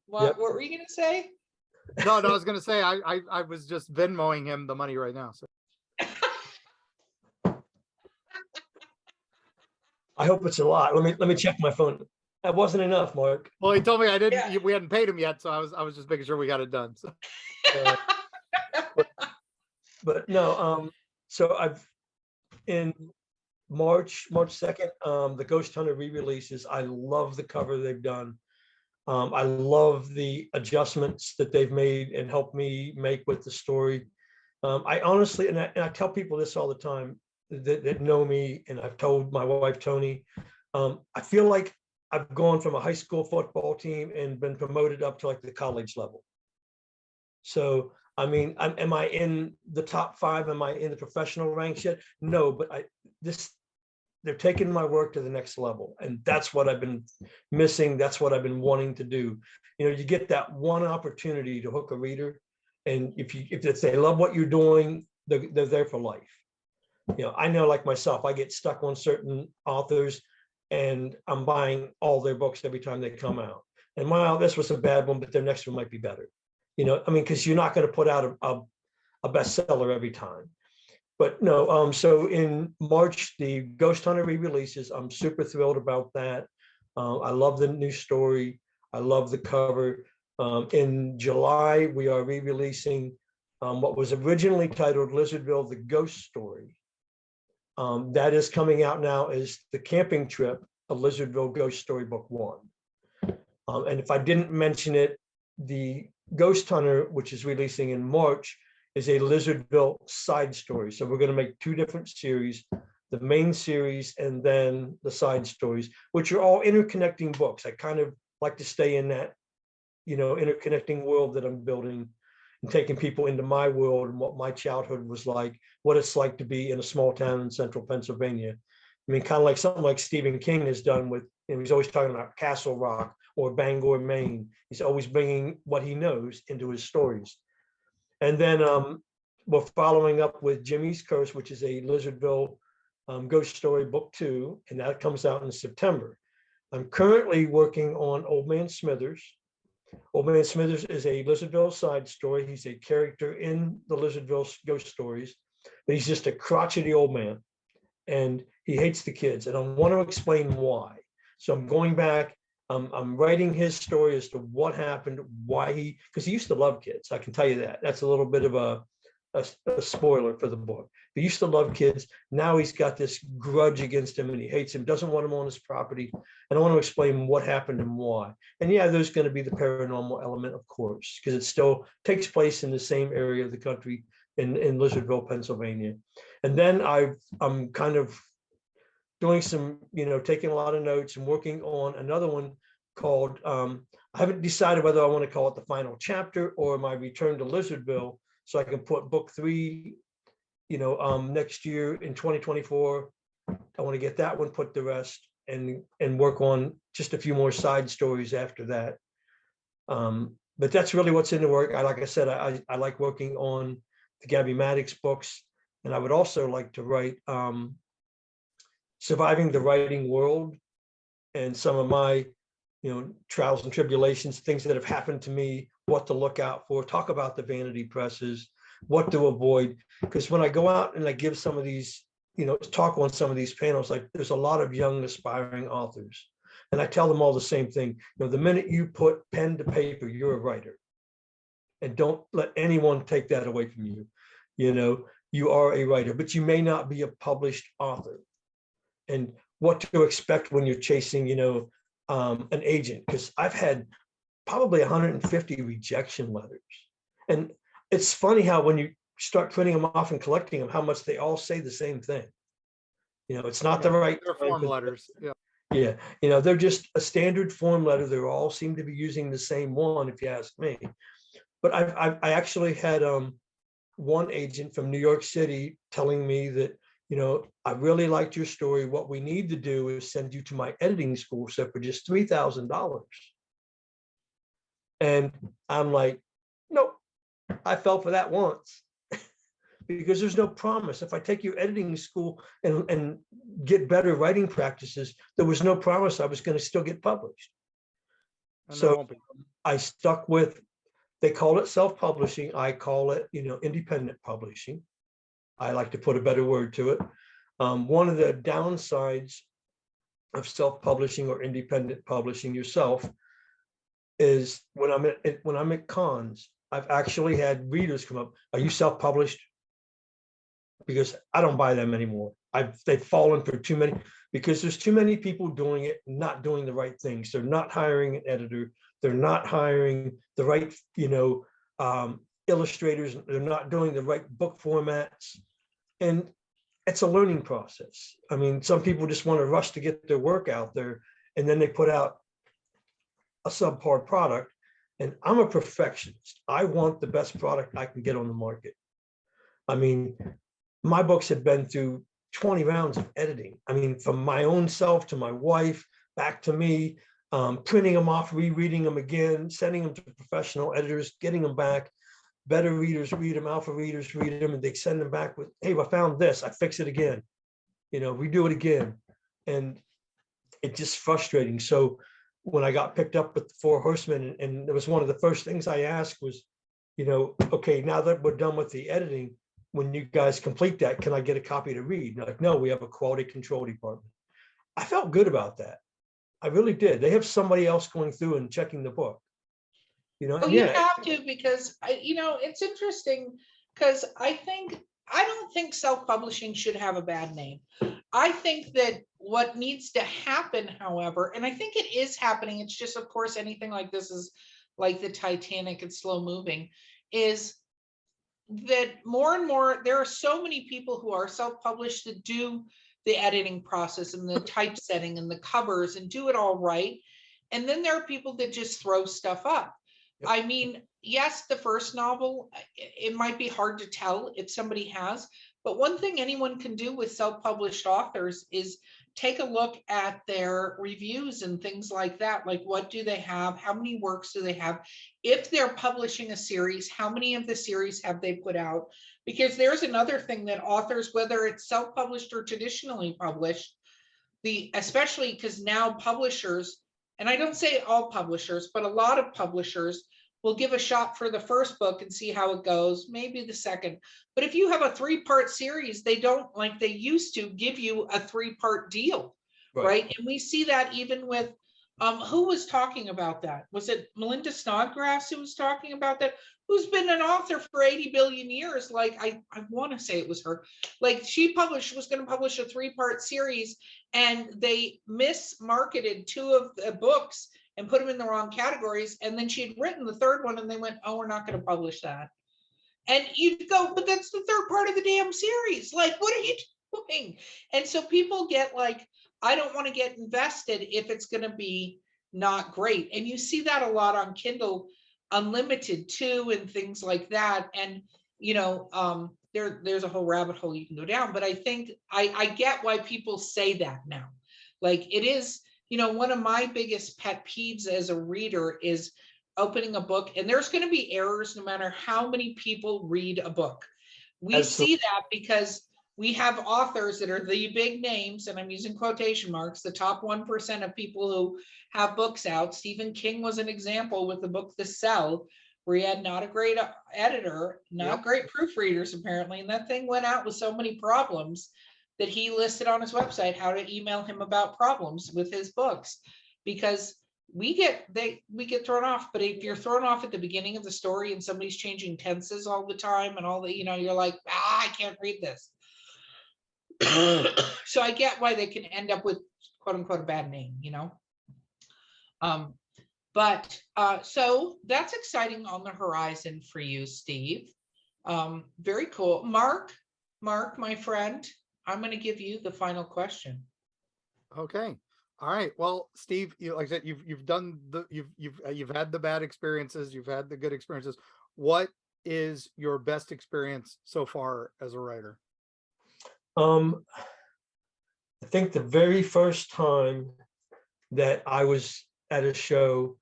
what were you gonna say? No, I was gonna say I was just Venmoing him the money right now. So. I hope it's a lot. Let me check my phone. That wasn't enough, Mark. Well, he told me I didn't. Yeah. We hadn't paid him yet, so I was just making sure we got it done. So. But no. So I've in March 2nd, the Ghost Hunter re-releases. I love the cover they've done. I love the adjustments that they've made and helped me make with the story. I honestly, and I tell people this all the time that know me, and I've told my wife, Tony, I feel like I've gone from a high school football team and been promoted up to like the college level. So, I mean, am I in the top 5? Am I in the professional ranks yet? No, but they're taking my work to the next level. And that's what I've been missing. That's what I've been wanting to do. You know, you get that one opportunity to hook a reader. And if they love what you're doing, they're there for life. You know, I know, like myself, I get stuck on certain authors and I'm buying all their books every time they come out. And wow, this was a bad one, but their next one might be better. You know, I mean, because you're not going to put out a bestseller every time. But no, so in March, the Ghost Hunter re-releases. I'm super thrilled about that. I love the new story. I love the cover. In July, we are re-releasing what was originally titled Lizardville, the Ghost Story. That is coming out now as The Camping Trip, a Lizardville Ghost Story Book 1. And if I didn't mention it, the Ghost Hunter, which is releasing in March, is a Lizardville side story. So we're going to make 2 different series, the main series and then the side stories, which are all interconnecting books. I kind of like to stay in that, you know, interconnecting world that I'm building and taking people into my world and what my childhood was like, what it's like to be in a small town in central Pennsylvania. I mean, kind of like something like Stephen King has done with, you know, he's always talking about Castle Rock or Bangor, Maine. He's always bringing what he knows into his stories. And then we're following up with Jimmy's Curse, which is a Lizardville Ghost Story Book 2, and that comes out in September. I'm currently working on Old Man Smithers. Old Man Smithers is a Lizardville side story. He's a character in the Lizardville ghost stories, but he's just a crotchety old man, and he hates the kids. And I want to explain why. So I'm going back. I'm writing his story as to what happened, why because he used to love kids. I can tell you that. That's a little bit of a spoiler for the book. He used to love kids. Now he's got this grudge against him and he hates him, doesn't want him on his property. And I want to explain what happened and why. And yeah, there's going to be the paranormal element, of course, because it still takes place in the same area of the country in Lizardville, Pennsylvania. And then I'm kind of doing some, you know, taking a lot of notes and working on another one called, I haven't decided whether I want to call it the final chapter or my return to Lizardville, so I can put book 3, you know, next year in 2024. I want to get that one put to rest and work on just a few more side stories after that. But that's really what's in the work. Like I said, I like working on the Gabby Maddox books, and I would also like to write Surviving the Writing World and some of my, you know, trials and tribulations, things that have happened to me, what to look out for, talk about the vanity presses, what to avoid. Because when I go out and I give some of these, you know, talk on some of these panels, like there's a lot of young aspiring authors. And I tell them all the same thing. You know, the minute you put pen to paper, you're a writer. And don't let anyone take that away from you. You know, you are a writer, but you may not be a published author. And what to expect when you're chasing, you know, an agent, because I've had probably 150 rejection letters. And it's funny how when you start printing them off and collecting them, how much they all say the same thing. You know, it's not the right form letters. Yeah. Yeah. You know, they're just a standard form letter. They all seem to be using the same one, if you ask me. But I actually had one agent from New York City telling me that, you know, I really liked your story. What we need to do is send you to my editing school, so for just $3,000. And I'm like, nope, I fell for that once. Because there's no promise. If I take your editing school and get better writing practices, there was no promise I was going to still get published. So I stuck with, they call it self-publishing. I call it, you know, independent publishing. I like to put a better word to it. One of the downsides of self-publishing or independent publishing yourself is when I'm at cons, I've actually had readers come up, are you self-published? because I don't buy them anymore. They've fallen for too many, because there's too many people doing it, not doing the right things. They're not hiring an editor. They're not hiring the right, illustrators. They're not doing the right book formats. And it's a learning process. I mean, some people just want to rush to get their work out there, and then they put out a subpar product. And I'm a perfectionist. I want the best product I can get on the market. I mean, my books have been through 20 rounds of editing. I mean, from my own self to my wife, back to me, printing them off, rereading them again, sending them to professional editors, getting them back. Beta readers read them, alpha readers read them, and they send them back with, hey, I found this, I fix it again, redo it again. And it's just frustrating. So when I got picked up with the Four Horsemen, and it was one of the first things I asked was, okay, now that we're done with the editing, when you guys complete that, can I get a copy to read? They're like, no, we have a quality control department. I felt good about that. I really did. They have somebody else going through and checking the book. Oh, you have to, because it's interesting, because I don't think self-publishing should have a bad name. I think that what needs to happen, however, and I think it is happening, it's just, of course, anything like this is like the Titanic, it's slow moving, is that more and more, there are so many people who are self-published that do the editing process and the typesetting and the covers and do it all right. And then there are people that just throw stuff up. Yep. I mean, yes, the first novel, it might be hard to tell if somebody has, but one thing anyone can do with self-published authors is take a look at their reviews and things like that. Like, what do they have? How many works do they have? If they're publishing a series, how many of the series have they put out? Because there's another thing that authors, whether it's self-published or traditionally published, especially because now publishers, and I don't say all publishers, but a lot of publishers will give a shot for the first book and see how it goes, maybe the second. But if you have a 3-part series, they don't, like they used to, give you a 3-part deal, right? And we see that even with, who was talking about that? Was it Melinda Snodgrass who was talking about that? Who's been an author for 80 billion years? Like, I want to say it was her. Like, she was going to publish a 3-part series, and they mismarketed 2 of the books and put them in the wrong categories. And then she had written the 3rd one, and they went, oh, we're not going to publish that. And you'd go, but that's the 3rd part of the damn series. Like, what are you doing? And so people get like, I don't want to get invested if it's going to be not great. And you see that a lot on Kindle Unlimited too, and things like that. And, there's a whole rabbit hole you can go down. But I think I get why people say that now. Like, it is, one of my biggest pet peeves as a reader is opening a book, and there's going to be errors no matter how many people read a book. We see that because we have authors that are the big names, and I'm using quotation marks, the top 1% of people who have books out. Stephen King was an example with the book The Cell, where he had not a great editor, not great proofreaders apparently, and that thing went out with so many problems that he listed on his website how to email him about problems with his books, because we get thrown off. But if you're thrown off at the beginning of the story and somebody's changing tenses all the time and all that, you're like, I can't read this. So I get why they can end up with quote unquote a bad name, so that's exciting on the horizon for you, Steve. Very cool. Mark, my friend, I'm going to give you the final question. Okay. All right. Well, Steve, like I said, you've done you've had the bad experiences, you've had the good experiences. What is your best experience so far as a writer? I think the very first time that I was at a show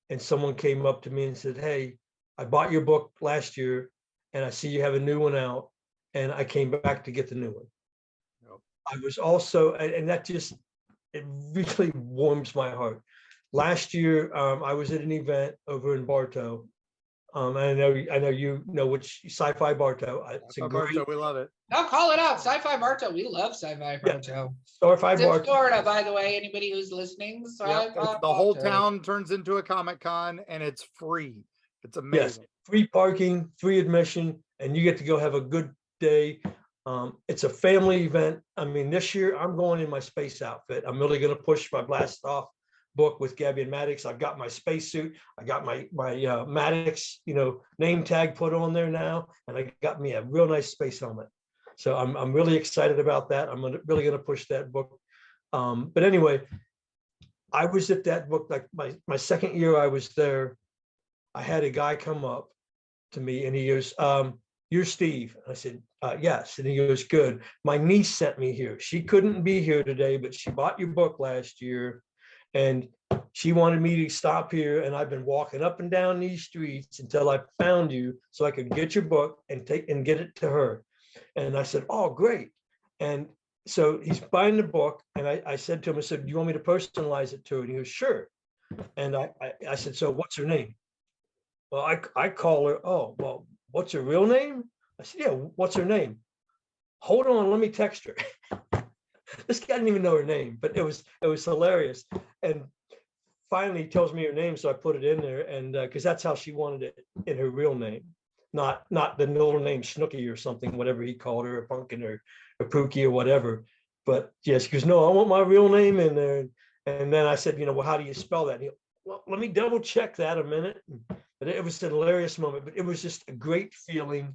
and someone came up to me and said, hey, I bought your book last year and I see you have a new one out, and I came back to get the new one. Yep. I was also, and that just, it really warms my heart. Last year, I was at an event over in Bartow. I know you know which Sci-Fi Bartow. Bartow, we love it. I'll call it out. Sci-Fi Bartow. We love Sci-Fi Bartow. Sci-Fi It's Bartow. in Florida, by the way. Anybody who's listening, the whole town turns into a Comic-Con, and it's free. It's amazing. Yes, free parking, free admission, and you get to go have a good day. It's a family event. I mean, this year I'm going in my space outfit. I'm really going to push my blast off book with Gabby and Maddox. I've got my spacesuit. I got my Maddox, name tag put on there now, and I got me a real nice space helmet. So I'm really excited about that. I'm really going to push that book. But anyway, I was at that book, like my second year I was there. I had a guy come up to me and he goes, "You're Steve." I said, "Yes." And he goes, "Good. My niece sent me here. She couldn't be here today, but she bought your book last year and she wanted me to stop here. And I've been walking up and down these streets until I found you so I could get your book and get it to her." And I said, "Oh, great." And so he's buying the book. And I said to him, I said, "Do you want me to personalize it to her?" And he goes, "Sure." And I said, "So what's her name?" "Well, I call her." "Oh, well, what's her real name?" I said, "Yeah, what's her name?" "Hold on, let me text her." This guy didn't even know her name, but it was hilarious. And finally he tells me her name, so I put it in there, and because that's how she wanted it, in her real name, not the middle name Snooky or something, whatever he called her, or Pumpkin or Pookie or whatever. But yeah, she goes, "No, I want my real name in there." And then I said, "Well, how do you spell that?" And he, "Well, let me double check that a minute." But it was a hilarious moment, but it was just a great feeling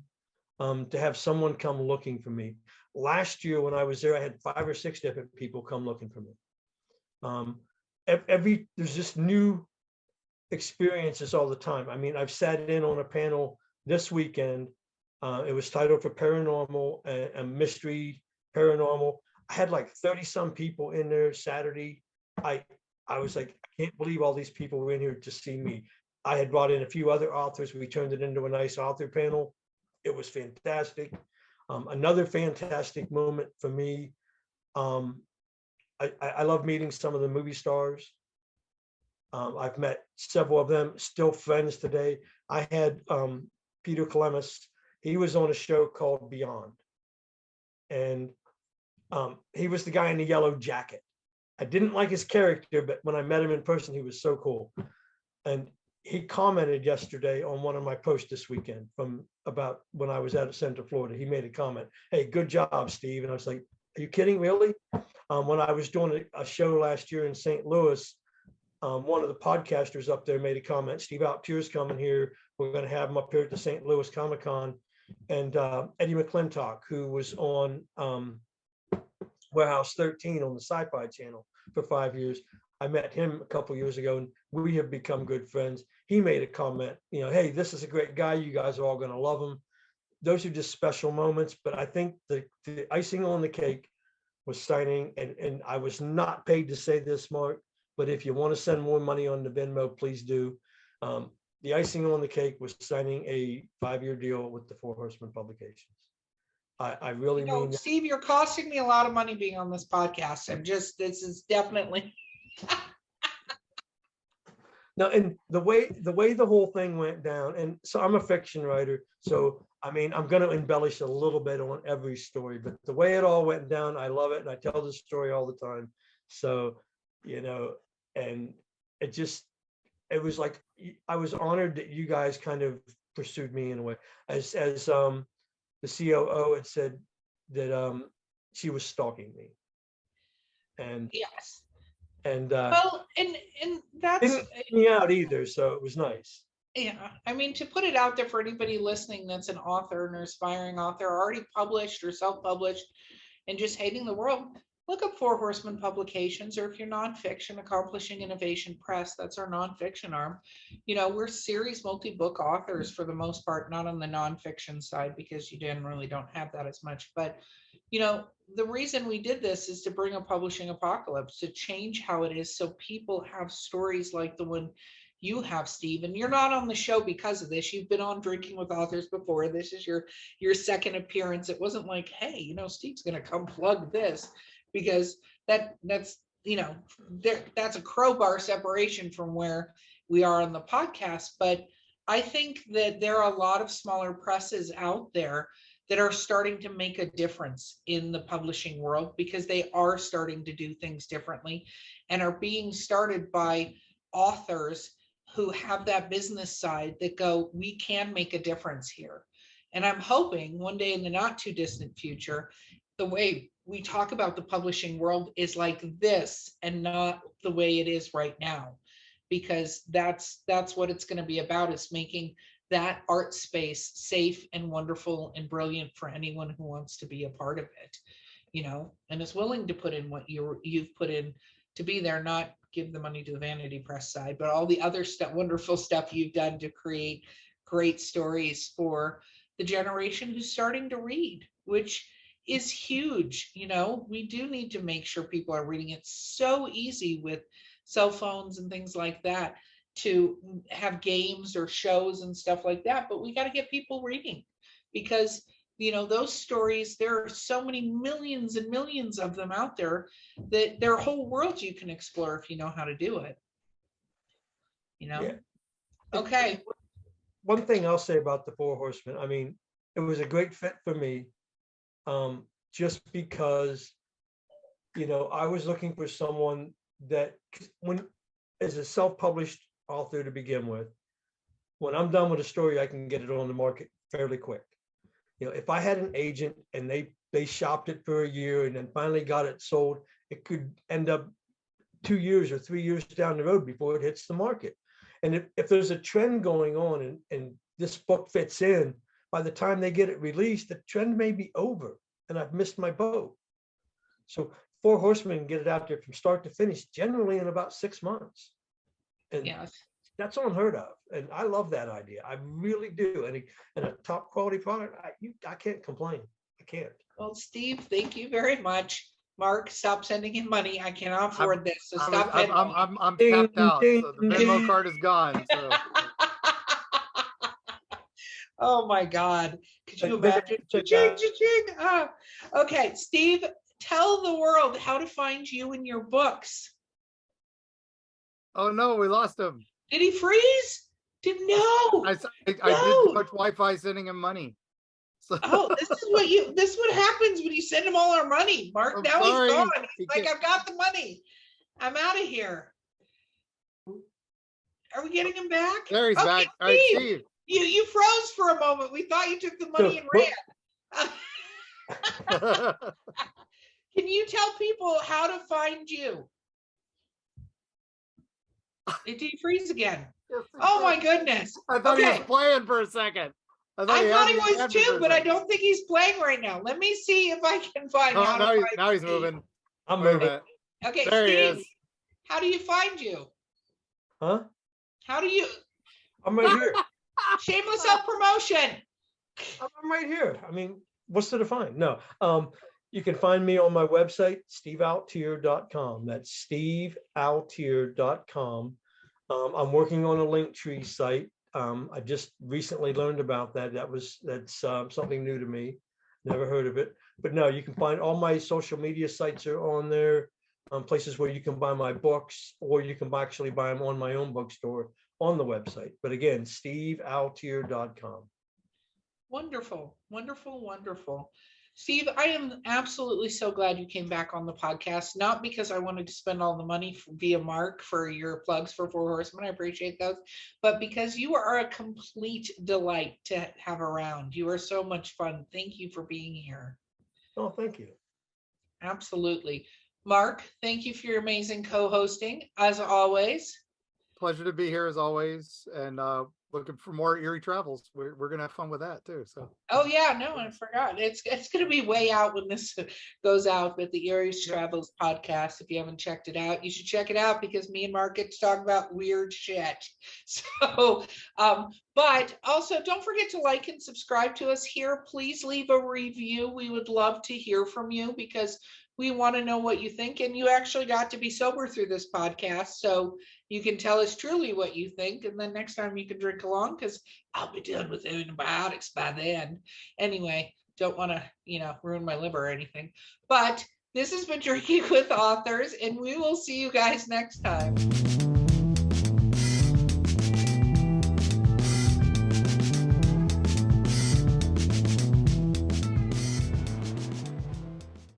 to have someone come looking for me. Last year when I was there, I had 5 or 6 different people come looking for me. There's just new experiences all the time. I mean, I've sat in on a panel this weekend. It was titled for paranormal and mystery paranormal. I had like 30 some people in there Saturday. I was like, I can't believe all these people were in here to see me. I had brought in a few other authors. We turned it into a nice author panel. It was fantastic. Another fantastic moment for me. I love meeting some of the movie stars. I've met several of them, still friends today. I had Peter Clemis. He was on a show called Beyond. And he was the guy in the yellow jacket. I didn't like his character, but when I met him in person, he was so cool. And he commented yesterday on one of my posts this weekend from about when I was out at Central Florida. He made a comment, "Hey, good job, Steve." And I was like, "Are you kidding, really?" When I was doing a show last year in St. Louis, one of the podcasters up there made a comment, "Steve Altier's coming here. We're going to have him up here at the St. Louis Comic-Con." And Eddie McClintock, who was on Warehouse 13 on the Sci-Fi Channel for 5 years. I met him a couple years ago and we have become good friends. He made a comment, "Hey, this is a great guy. You guys are all going to love him." Those are just special moments. But I think the icing on the cake was signing, and I was not paid to say this, Mark, but if you want to send more money on the Venmo, please do. The icing on the cake was signing a 5-year deal with the Four Horsemen Publications. I really mean that. Steve, you're costing me a lot of money being on this podcast. This is definitely. No, and the way the whole thing went down, and so I'm a fiction writer, so I mean, I'm going to embellish a little bit on every story, but the way it all went down, I love it, and I tell this story all the time. So, and it was like I was honored that you guys kind of pursued me in a way, as the COO had said that she was stalking me, and Yes. And well, and that's didn't kick me out either, so it was nice. Yeah, I mean, to put it out there for anybody listening that's an author, an aspiring author, already published or self-published, and just hating the world, look up Four Horsemen Publications, or if you're nonfiction, Accomplishing Innovation Press. That's our nonfiction arm. We're series multi-book authors for the most part, not on the nonfiction side because you generally don't have that as much. But the reason we did this is to bring a publishing apocalypse, to change how it is so people have stories like the one you have, Steve. And you're not on the show because of this. You've been on Drinking with Authors before. This is your second appearance. It wasn't like, hey, Steve's going to come plug this, because that's that's a crowbar separation from where we are on the podcast. But I think that there are a lot of smaller presses out there that are starting to make a difference in the publishing world, because they are starting to do things differently and are being started by authors who have that business side that go, we can make a difference here. And I'm hoping one day in the not too distant future, the way we talk about the publishing world is like this and not the way it is right now, because that's what it's going to be about, is making that art space safe and wonderful and brilliant for anyone who wants to be a part of it, and is willing to put in what you've put in to be there, not give the money to the vanity press side, but all the other stuff, wonderful stuff you've done to create great stories for the generation who's starting to read, which is huge. We do need to make sure people are reading. It's so easy with cell phones and things like that to have games or shows and stuff like that, but we got to get people reading, because those stories, there are so many millions and millions of them out there, that there are whole worlds you can explore if you know how to do it. Yeah. Okay. One thing I'll say about the Four Horsemen, I mean, it was a great fit for me, just because, I was looking for someone that, as a self-published author to begin with, when I'm done with a story, I can get it on the market fairly quick. If I had an agent and they shopped it for a year and then finally got it sold, it could end up 2 years or 3 years down the road before it hits the market. And if there's a trend going on and this book fits in, by the time they get it released, the trend may be over and I've missed my boat. So Four Horsemen get it out there from start to finish, generally in about 6 months. And Yes. that's unheard of. And I love that idea. I really do. And a top quality product, I can't complain. I can't. Well, Steve, thank you very much. Mark, stop sending him money. I cannot afford this. So stop. I'm tapped out. So the Venmo card is gone. So. Oh my God. Could you imagine? Okay, Steve, tell the world how to find you and your books. Oh no, we lost him. Did he freeze? Didn't know. I did too much Wi-Fi sending him money. So. Oh, this is what happens when you send him all our money. Mark, I'm now sorry. he's gone. He's like, I've got the money. I'm out of here. Are we getting him back? There he's back. All right, Steve. You froze for a moment. We thought you took the money and ran. Can you tell people how to find you? Did he freeze again? Oh my goodness. I thought he was playing for a second. I thought he was too, but I don't think he's playing right now. Let me see if I can find out. Now he's moving. I'm moving. Okay, there Steve, he is. how do you find you? Huh? How do you? I'm right here. Shameless self-promotion. I'm right here. I mean, what's there to find? No. You can find me on my website, stevealtier.com. That's stevealtier.com. I'm working on a Linktree site. I just recently learned about that. That's something new to me. Never heard of it. But no, you can find all my social media sites are on there. Places where you can buy my books, or you can actually buy them on my own bookstore on the website. But again, stevealtier.com. Wonderful, wonderful, wonderful. Steve, I am absolutely so glad you came back on the podcast, not because I wanted to spend all the money via Mark for your plugs for Four Horsemen. I appreciate those, but because you are a complete delight to have around. You are so much fun. Thank you for being here. Oh, thank you. Absolutely. Mark, thank you for your amazing co-hosting, as always. Pleasure to be here as always, and looking for more Erie travels. We're gonna have fun with that too. So. Oh yeah, no, I forgot. It's gonna be way out when this goes out with the Erie Travels podcast. If you haven't checked it out, you should check it out, because me and Mark get to talk about weird shit. So, but also don't forget to like and subscribe to us here. Please leave a review. We would love to hear from you, because we want to know what you think. And you actually got to be sober through this podcast, so you can tell us truly what you think. And then next time you can drink along, because I'll be done with antibiotics by then. Anyway, don't want to, ruin my liver or anything. But this has been Drinking with Authors, and we will see you guys next time.